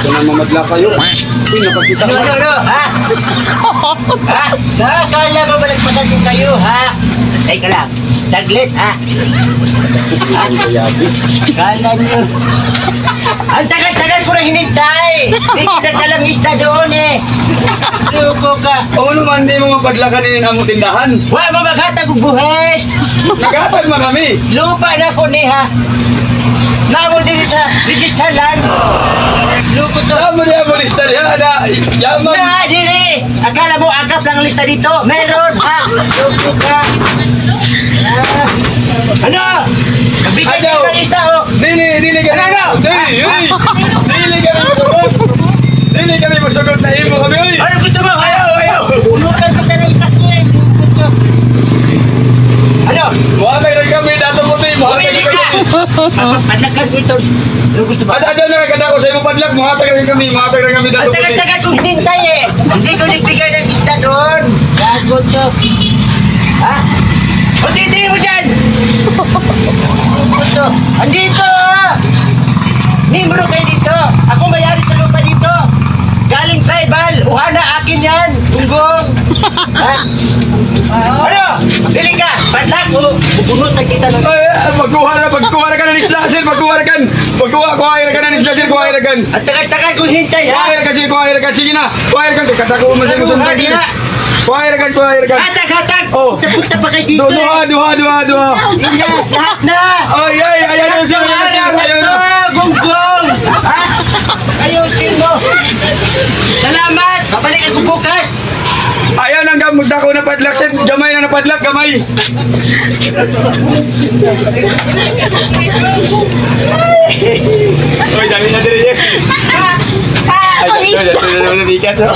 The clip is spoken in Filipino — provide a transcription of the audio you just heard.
Kung mamadla kayo. Uy, nakakita ko. Ano, ha? Ha? Nakakala mo ba nagpasasin kayo, ha? Teka lang, saglit, ha? Ang gayabi. Akala nyo. Ang tagal-tagal ko na hinintay. Hindi ko nagdalang isda doon, eh. Luko ka. Oo naman, di mo mapadla kaninin ang tindahan. Wa mo maghatag og buhes. Nagatag man kami. Lupa na ko ni, ha? Namon din sa registralan. Luko to. Tama niya mo lista niya. Yaman. Na, dili! Akala mo agap lang ang lista dito? Meron, ha? Luko ka. Ah. Ano? Nagbigay Ano? ka ng lista, oh. Dili kami. Ano? Dili kami masagot. Dili kami masagot na imo kami. Uy. Ano gusto mo? Ayaw. Punutan ko na itas ko, eh. Luko ka. Ano? Muhatag na kami. Dato mo tayo. Muhatag Pumili na ka! kami. Panakan ko ito. Ano gusto mo? Ada na kada ko sa imo padlak. Muhatag na kami. Muhatag na kami. Dato Ang mo tayo. tagal-tagal kong hinintay, eh. Hindi ko nagbigay ng isda doon. Gago to. Ha? O titi mo dyan! Ito. Andito! Mimbro kayo dito. Ako mayari sa lupa dito. Galing tribal. Uhana, akin yan. Unggong. Ha? Ano? Dili ka. Padlak o bubunutan kita ng... Ay, magkuha na ka ng isla, sir. Magkuha na ka ng isla, sir. Kuha na ka. Ang tagal-tagal kong hintay, ha? Kuha na ka, sir. Kuha na ka. Sige na. Kuha na ka. Katako mo sa imo sundag. Kuha na ka. Hatag! Oh. Punta pa kayo dito, eh. Duha. Hindi na, lahat na! Ay, ayan, sir. Ayan. Gonggong! Ha? Ayusin mo! Salamat! Babalik ako bukas! Ayan ang gamot ako na padlak, sir. Gamay na napadlak, gamay. Oy, dami na dire, sir. Ay, dami na bigas, oh.